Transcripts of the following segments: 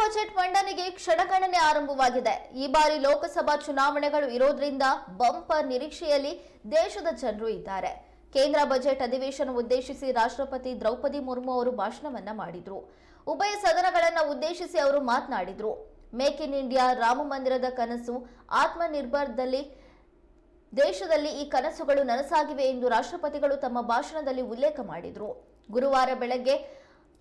Budget ಮಂಡನೆಗೆ ಕ್ಷಣಗಣನೆ ಆರಂಭವಾಗಿದೆ. ಈ ಬಾರಿ ಲೋಕಸಭಾ ಚುನಾವಣೆಗಳು ಇರೋದ್ರಿಂದ ಬಂಪರ್ ನಿರೀಕ್ಷೆಯಲ್ಲಿ ದೇಶದ ಜನರು ಇದ್ದಾರೆ. ಕೇಂದ್ರ ಬಜೆಟ್ ಅಧಿವೇಶನ ಉದ್ದೇಶಿಸಿ ರಾಷ್ಟ್ರಪತಿ ದ್ರೌಪದಿ ಮುರ್ಮು ಅವರು ಭಾಷಣವನ್ನ ಮಾಡಿದ್ರು. ಉಭಯ ಸದನಗಳನ್ನು ಉದ್ದೇಶಿಸಿ ಅವರು ಮಾತನಾಡಿದ್ರು. ಮೇಕ್ ಇನ್ ಇಂಡಿಯಾ, ರಾಮ ಮಂದಿರದ ಕನಸು, ಆತ್ಮನಿರ್ಭರದಲ್ಲಿ ದೇಶದಲ್ಲಿ ಈ ಕನಸುಗಳು ನನಸಾಗಿವೆ ಎಂದು ರಾಷ್ಟ್ರಪತಿಗಳು ತಮ್ಮ ಭಾಷಣದಲ್ಲಿ ಉಲ್ಲೇಖ ಮಾಡಿದ್ರು. ಗುರುವಾರ ಬೆಳಗ್ಗೆ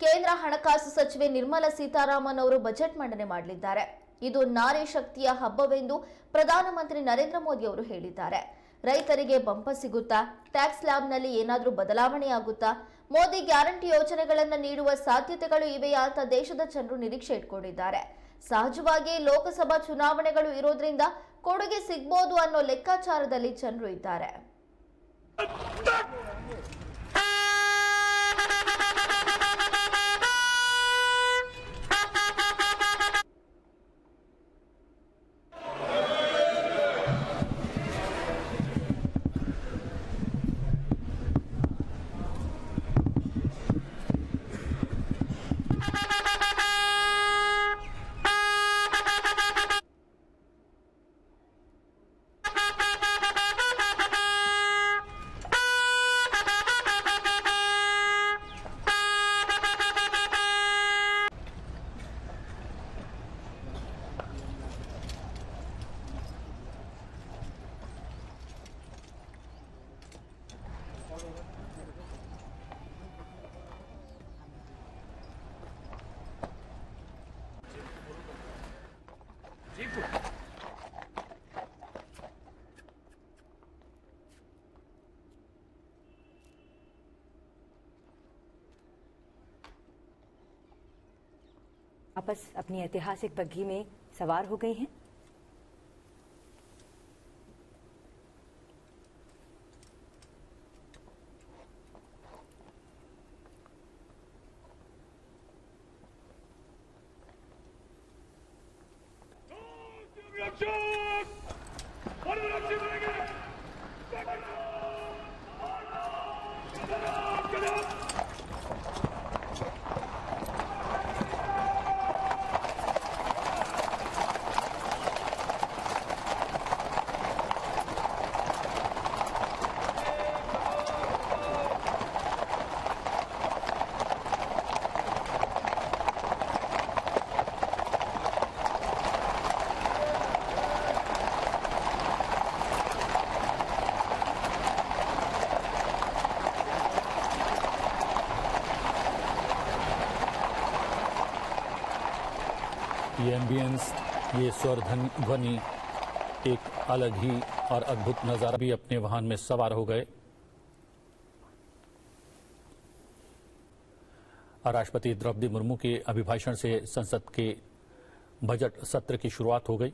ಕೇಂದ್ರ ಹಣಕಾಸು ಸಚಿವೆ ನಿರ್ಮಲಾ ಸೀತಾರಾಮನ್ ಅವರು ಬಜೆಟ್ ಮಂಡನೆ ಮಾಡಲಿದ್ದಾರೆ. ಇದು ನಾರಿ ಶಕ್ತಿಯ ಹಬ್ಬವೆಂದು ಪ್ರಧಾನಮಂತ್ರಿ ನರೇಂದ್ರ ಮೋದಿ ಅವರು ಹೇಳಿದ್ದಾರೆ. ರೈತರಿಗೆ ಬಂಪರ್ ಸಿಗುತ್ತಾ? ಟ್ಯಾಕ್ಸ್ ಸ್ಲ್ಯಾಬ್ನಲ್ಲಿ ಏನಾದರೂ ಬದಲಾವಣೆಯಾಗುತ್ತಾ? ಮೋದಿ ಗ್ಯಾರಂಟಿ ಯೋಜನೆಗಳನ್ನು ನೀಡುವ ಸಾಧ್ಯತೆಗಳು ಇವೆಯಾ ಅಂತ ದೇಶದ ಜನರು ನಿರೀಕ್ಷೆ ಇಟ್ಕೊಂಡಿದ್ದಾರೆ. ಸಹಜವಾಗಿ ಲೋಕಸಭಾ ಚುನಾವಣೆಗಳು ಇರೋದ್ರಿಂದ ಕೊಡುಗೆ ಸಿಗಬಹುದು ಅನ್ನೋ ಲೆಕ್ಕಾಚಾರದಲ್ಲಿ ಜನರು ಇದ್ದಾರೆ. वापस अपनी ऐतिहासिक बग्घी में सवार हो गई हैं। ये एम्बियंस, ये स्वर ध्वनि, एक अलग ही और अद्भुत नजारा भी अपने वाहन में सवार हो गए। राष्ट्रपति द्रौपदी मुर्मू के अभिभाषण से संसद के बजट सत्र की शुरुआत हो गई।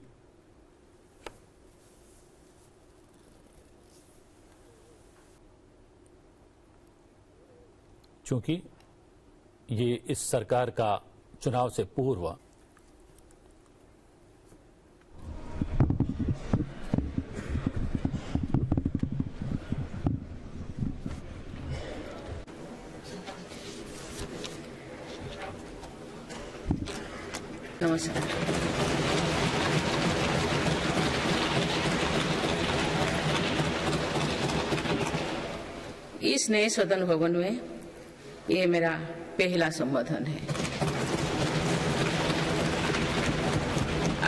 चूंकि ये इस सरकार का चुनाव से पूर्व नमस्कार। इस नए सदन भवन में ये मेरा पहला संबोधन है।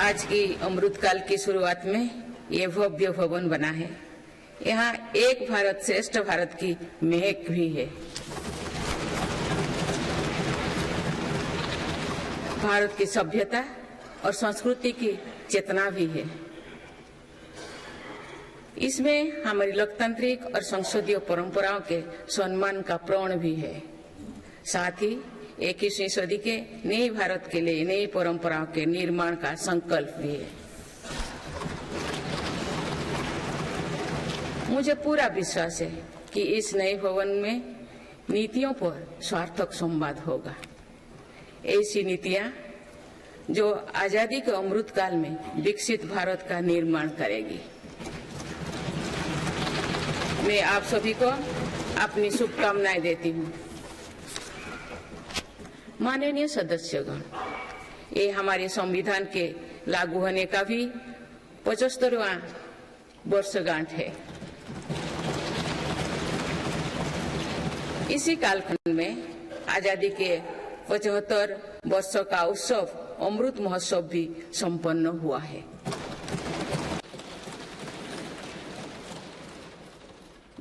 आज की अमृतकाल की शुरुआत में ये भव्य भवन बना है। यहाँ एक भारत श्रेष्ठ भारत की महक भी है। भारत की सभ्यता और संस्कृति की चेतना भी है। इसमें हमारी लोकतांत्रिक और संसदीय परंपराओं के सम्मान का प्रण भी है। साथ ही 21वीं सदी के नए भारत के लिए नई परंपराओं के निर्माण का संकल्प भी है। मुझे पूरा विश्वास है कि इस नए भवन में नीतियों पर सार्थक संवाद होगा। ऐसी नीतियां जो आजादी के अमृत काल में विकसित भारत का निर्माण करेगी। मैं आप सभी को अपनी शुभकामनाएं देती हूं। माननीय सदस्यगण, ये हमारे संविधान के लागू होने का भी 75वां वर्षगांठ है। इसी कालखंड में आजादी के 75 वर्षों का उत्सव अमृत महोत्सव भी संपन्न हुआ है।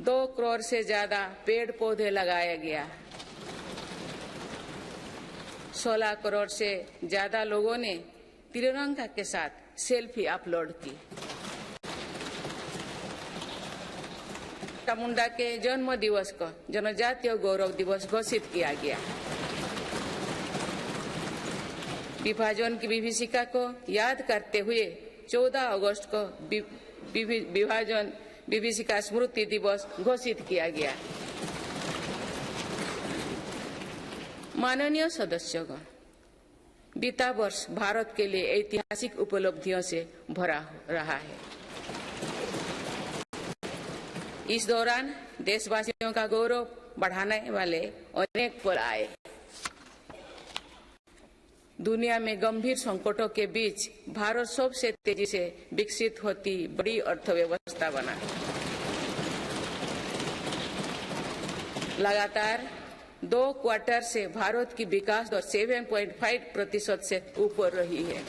2 करोड़ से ज्यादा पेड़ पौधे लगाया गया। 16 करोड़ से ज्यादा लोगों ने तिरंगा के साथ सेल्फी अपलोड की। मुंडा के जन्म दिवस को जनजातीय गौरव दिवस घोषित किया गया। विभाजन की विभीषिका को याद करते हुए 14 अगस्त को विभाजन विभीषिका स्मृति दिवस घोषित किया गया। माननीय सदस्यगण, बीता वर्ष भारत के लिए ऐतिहासिक उपलब्धियों से भरा रहा है। इस दौरान देशवासियों का गौरव बढ़ाने वाले अनेक पल आए। दुनिया में गंभीर संकटों के बीच भारत सबसे तेजी से विकसित होती बड़ी अर्थव्यवस्था बना। लगातार 2 क्वार्टर से भारत की विकास दर 7.5% से ऊपर रही है।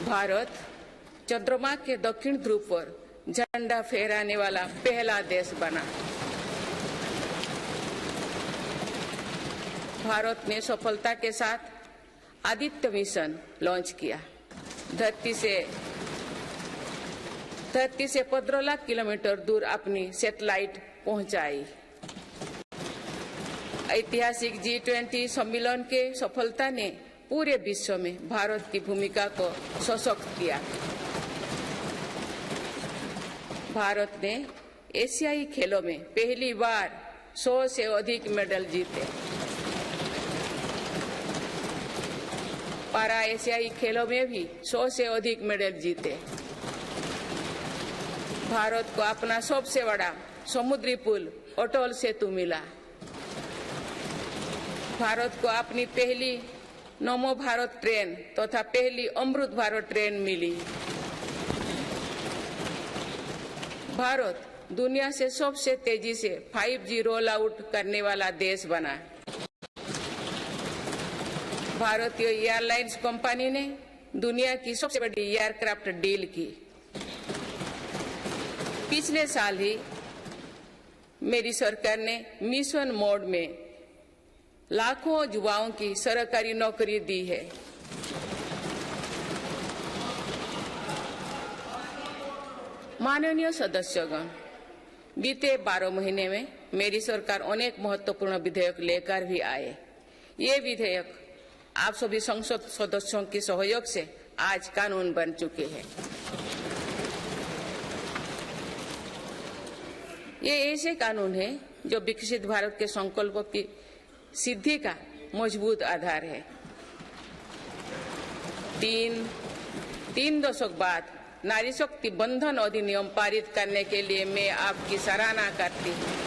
भारत चंद्रमा के दक्षिण ध्रुव पर झंडा फहराने वाला पहला देश बना। भारत ने सफलता के साथ आदित्य मिशन लॉन्च किया। धरती से 15 लाख किलोमीटर दूर अपनी सैटेलाइट पहुंचाई। ऐतिहासिक G20 सम्मेलन के सफलता ने पूरे विश्व में भारत की भूमिका को सशक्त किया। भारत ने एशियाई खेलों में पहली बार 100 से अधिक मेडल जीते। पारा एशियाई खेलों में भी 100 से अधिक मेडल जीते। भारत को अपना सबसे बड़ा समुद्री पुल अटल सेतु मिला। भारत को अपनी पहली नमो भारत ट्रेन तथा पहली अमृत भारत ट्रेन मिली। भारत दुनिया से सबसे तेजी से 5G रोल आउट करने वाला देश बना। भारतीय एयरलाइंस कंपनी ने दुनिया की सबसे बड़ी एयरक्राफ्ट डील की। पिछले साल ही मेरी सरकार ने मिशन मोड में लाखों युवाओं की सरकारी नौकरी दी है। माननीय सदस्यगण, बीते 12 महीने में मेरी सरकार अनेक महत्वपूर्ण विधेयक लेकर भी आए। ये विधेयक आप सभी संसद सदस्यों के सहयोग से आज कानून बन चुके हैं। ये ऐसे कानून हैं जो विकसित भारत के संकल्पों की सिद्धि का मजबूत आधार है। तीन दशक बाद नारी शक्ति बंधन अधिनियम पारित करने के लिए मैं आपकी सराहना करती हूँ।